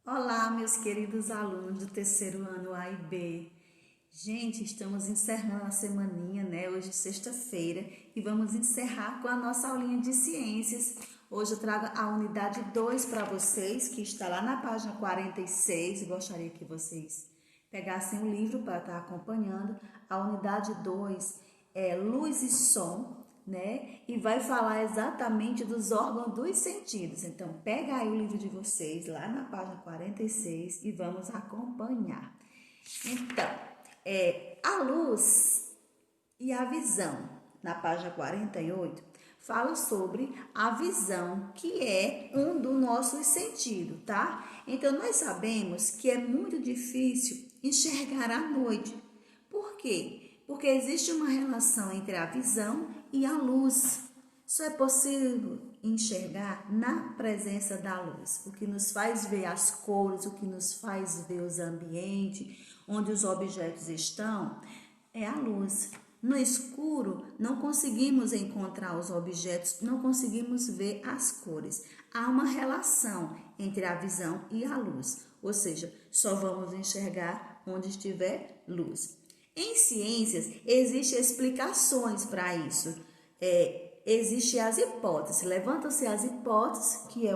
Olá, meus queridos alunos do terceiro ano A e B. Gente, estamos encerrando a semaninha, né? Hoje é sexta-feira e vamos encerrar com a nossa aulinha de ciências. Hoje eu trago a unidade 2 para vocês, que está lá na página 46. Gostaria que vocês pegassem o livro para estar acompanhando. A unidade 2 é luz e som, né? E vai falar exatamente dos órgãos dos sentidos. Então, pega aí o livro de vocês, lá na página 46 e vamos acompanhar. Então, a luz e a visão, na página 48, fala sobre a visão, que é um dos nossos sentidos, tá? Então, nós sabemos que é muito difícil enxergar à noite. Por quê? Porque existe uma relação entre a visão e a luz. Só é possível enxergar na presença da luz, o que nos faz ver as cores, o que nos faz ver os ambientes, onde os objetos estão, é a luz. No escuro, não conseguimos encontrar os objetos, não conseguimos ver as cores. Há uma relação entre a visão e a luz, ou seja, só vamos enxergar onde estiver luz. Em ciências, existem explicações para isso. Existem as hipóteses. Levantam-se as hipóteses, que é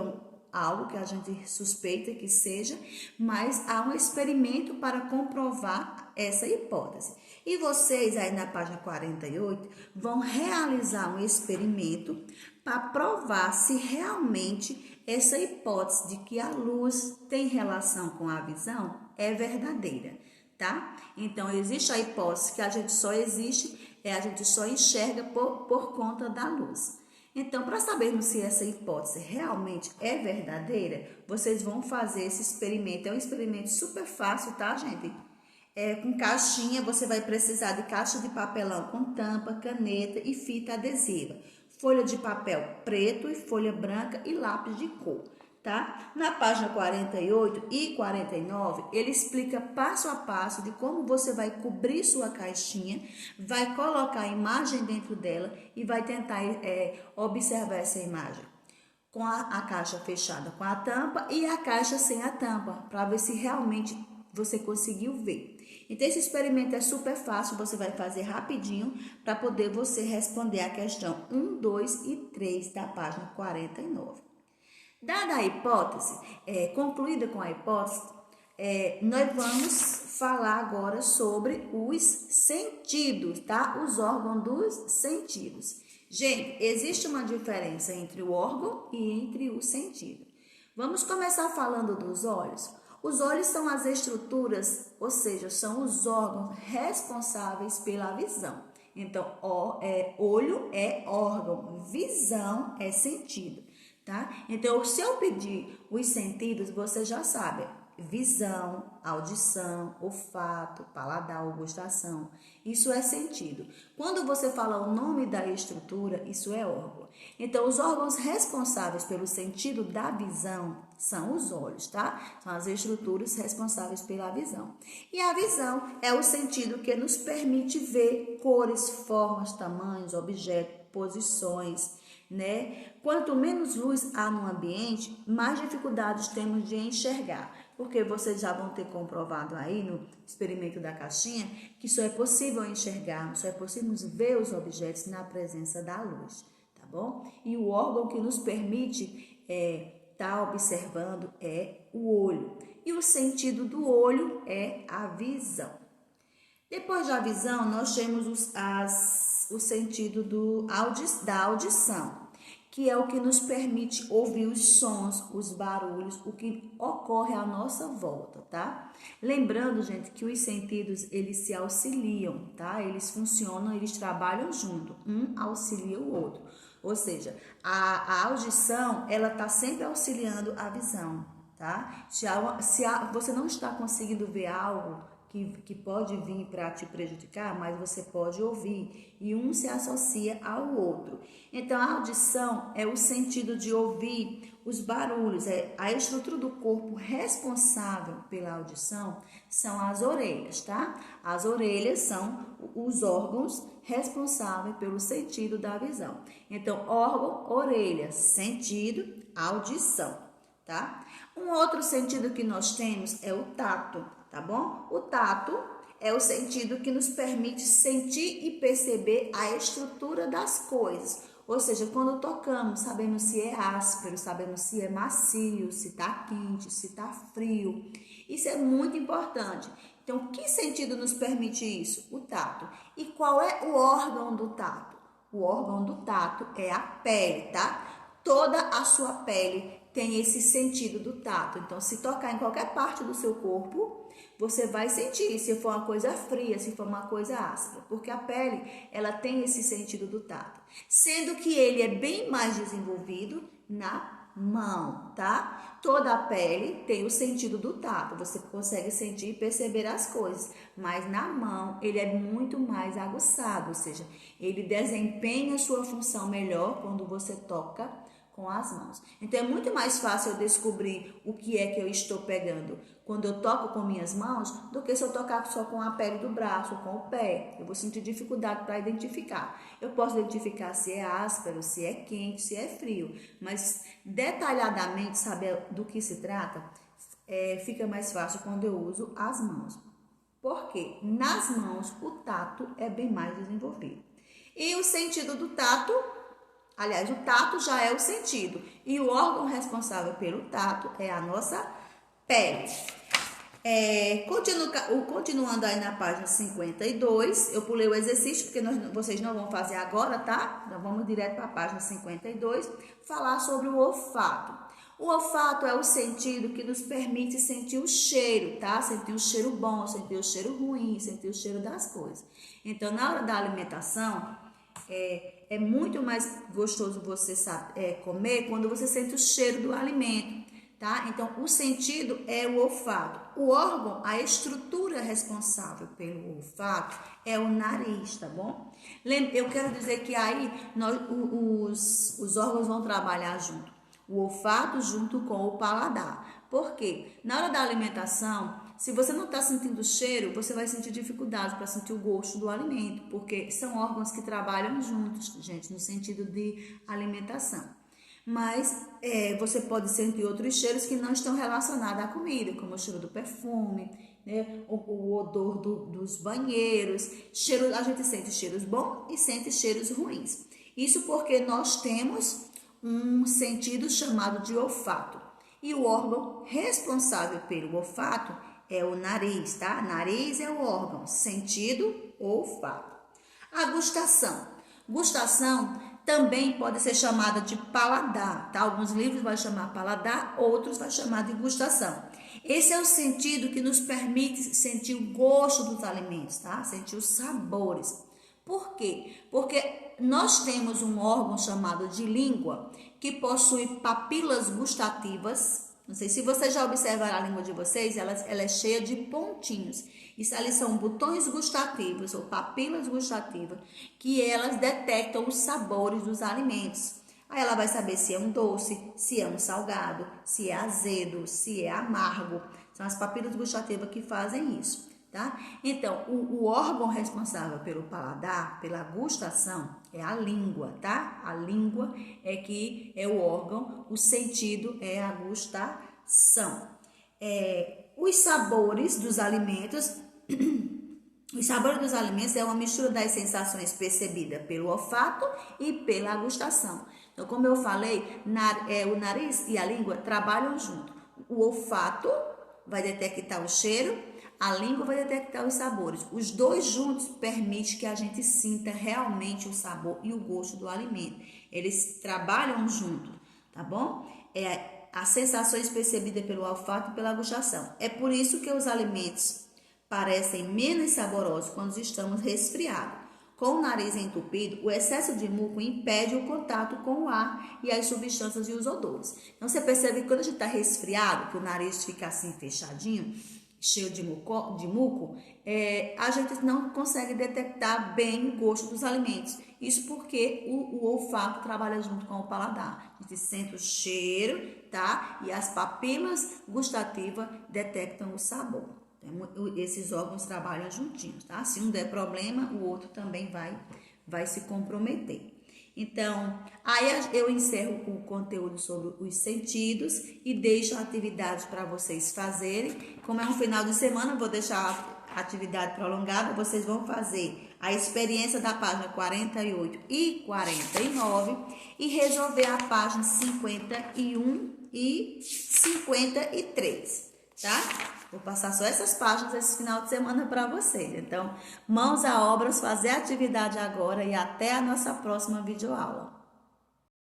algo que a gente suspeita que seja, mas há um experimento para comprovar essa hipótese. E vocês, aí na página 48, vão realizar um experimento para provar se realmente essa hipótese de que a luz tem relação com a visão é verdadeira. Tá? Então, existe a hipótese que a gente só enxerga por conta da luz. Então, para sabermos se essa hipótese realmente é verdadeira, vocês vão fazer esse experimento. É um experimento super fácil, tá, gente? Com caixinha, você vai precisar de caixa de papelão com tampa, caneta e fita adesiva, folha de papel preto e folha branca e lápis de cor. Tá? Na página 48 e 49, ele explica passo a passo de como você vai cobrir sua caixinha, vai colocar a imagem dentro dela e vai tentar observar essa imagem com a caixa fechada com a tampa e a caixa sem a tampa, para ver se realmente você conseguiu ver. Então, esse experimento é super fácil, você vai fazer rapidinho para poder você responder a questão 1, 2 e 3 da página 49. Dada a hipótese, concluída com a hipótese, nós vamos falar agora sobre os sentidos, tá? Os órgãos dos sentidos. Gente, existe uma diferença entre o órgão e entre o sentido. Vamos começar falando dos olhos. Os olhos são as estruturas, ou seja, são os órgãos responsáveis pela visão. Então, olho é órgão, visão é sentido. Tá? Então, se eu pedir os sentidos, você já sabe. Visão, audição, olfato, paladar ou gustação. Isso é sentido. Quando você fala o nome da estrutura, isso é órgão. Então, os órgãos responsáveis pelo sentido da visão são os olhos, tá? São as estruturas responsáveis pela visão. E a visão é o sentido que nos permite ver cores, formas, tamanhos, objetos, posições, né? Quanto menos luz há no ambiente, mais dificuldades temos de enxergar, porque vocês já vão ter comprovado aí no experimento da caixinha que só é possível enxergar, só é possível ver os objetos na presença da luz, tá bom? E o órgão que nos permite estar observando é o olho, e o sentido do olho é a visão. Depois da visão, nós temos o sentido da audição, que é o que nos permite ouvir os sons, os barulhos, o que ocorre à nossa volta, tá? Lembrando, gente, que os sentidos, eles se auxiliam, tá? Eles funcionam, eles trabalham junto, um auxilia o outro. Ou seja, a audição, ela tá sempre auxiliando a visão, tá? Se você não está conseguindo ver algo que pode vir para te prejudicar, mas você pode ouvir, e um se associa ao outro. Então, a audição é o sentido de ouvir os barulhos, a estrutura do corpo responsável pela audição são as orelhas, tá? As orelhas são os órgãos responsáveis pelo sentido da visão. Então, órgão, orelha, sentido, audição. tá? Um outro sentido que nós temos é o tato, tá bom? O tato é o sentido que nos permite sentir e perceber a estrutura das coisas. Ou seja, quando tocamos, sabemos se é áspero, sabemos se é macio, se está quente, se está frio. Isso é muito importante. Então, que sentido nos permite isso? O tato. E qual é o órgão do tato? O órgão do tato é a pele, tá? Toda a sua pele tem esse sentido do tato. Então, se tocar em qualquer parte do seu corpo, você vai sentir se for uma coisa fria, se for uma coisa áspera, porque a pele, ela tem esse sentido do tato, sendo que ele é bem mais desenvolvido na mão, tá? Toda a pele tem o sentido do tato, você consegue sentir e perceber as coisas, mas na mão ele é muito mais aguçado, ou seja, ele desempenha sua função melhor quando você toca com as mãos. Então é muito mais fácil eu descobrir o que é que eu estou pegando quando eu toco com minhas mãos do que se eu tocar só com a pele do braço ou com o pé. Eu vou sentir dificuldade para identificar. Eu posso identificar se é áspero, se é quente, se é frio, mas detalhadamente saber do que se trata fica mais fácil quando eu uso as mãos. Porque nas mãos o tato é bem mais desenvolvido. E o sentido do tato, aliás, o tato já é o sentido. E o órgão responsável pelo tato é a nossa pele. Continuando aí na página 52, eu pulei o exercício, porque vocês não vão fazer agora, tá? Então vamos direto para a página 52, falar sobre o olfato. O olfato é o sentido que nos permite sentir o cheiro, tá? Sentir o cheiro bom, sentir o cheiro ruim, sentir o cheiro das coisas. Então, na hora da alimentação, é muito mais gostoso você comer quando você sente o cheiro do alimento, tá? Então, o sentido é o olfato. O órgão, a estrutura responsável pelo olfato é o nariz, tá bom? Eu quero dizer que aí os órgãos vão trabalhar junto. O olfato junto com o paladar. Por quê? Na hora da alimentação, se você não está sentindo o cheiro, você vai sentir dificuldade para sentir o gosto do alimento, porque são órgãos que trabalham juntos, gente, no sentido de alimentação. Mas você pode sentir outros cheiros que não estão relacionados à comida, como o cheiro do perfume, né? o odor dos banheiros. A gente sente cheiros bons e sente cheiros ruins. Isso porque nós temos um sentido chamado de olfato. E o órgão responsável pelo olfato é o nariz, tá? Nariz é o órgão, sentido, olfato. A gustação. Gustação também pode ser chamada de paladar, tá? Alguns livros vão chamar paladar, outros vão chamar de gustação. Esse é o sentido que nos permite sentir o gosto dos alimentos, tá? Sentir os sabores. Por quê? Porque nós temos um órgão chamado de língua que possui papilas gustativas. Não sei se vocês já observaram a língua de vocês, ela é cheia de pontinhos. Isso ali são botões gustativos ou papilas gustativas que elas detectam os sabores dos alimentos. Aí ela vai saber se é um doce, se é um salgado, se é azedo, se é amargo. São as papilas gustativas que fazem isso. Tá? Então, o órgão responsável pelo paladar, pela gustação, é a língua, tá? A língua é o órgão, o sentido é a gustação. Os sabores dos alimentos, os sabores dos alimentos é uma mistura das sensações percebidas pelo olfato e pela gustação. Então, como eu falei, o nariz e a língua trabalham junto. O olfato vai detectar o cheiro, a língua vai detectar os sabores. Os dois juntos permitem que a gente sinta realmente o sabor e o gosto do alimento. Eles trabalham junto, tá bom? As sensações percebidas pelo olfato e pela gustação. É por isso que os alimentos parecem menos saborosos quando estamos resfriados. Com o nariz entupido, o excesso de muco impede o contato com o ar e as substâncias e os odores. Então, você percebe que quando a gente está resfriado, que o nariz fica assim fechadinho, cheio de muco, a gente não consegue detectar bem o gosto dos alimentos. Isso porque o olfato trabalha junto com o paladar. A gente sente o cheiro, tá? E as papilas gustativas detectam o sabor. Esses órgãos trabalham juntinhos, tá? Se um der problema, o outro também vai se comprometer. Então, aí eu encerro o conteúdo sobre os sentidos e deixo a atividade para vocês fazerem. Como é um final de semana, eu vou deixar a atividade prolongada. Vocês vão fazer a experiência da página 48 e 49 e resolver a página 51 e 53, tá? Vou passar só essas páginas esse final de semana para vocês. Então, mãos à obra, fazer a atividade agora e até a nossa próxima videoaula.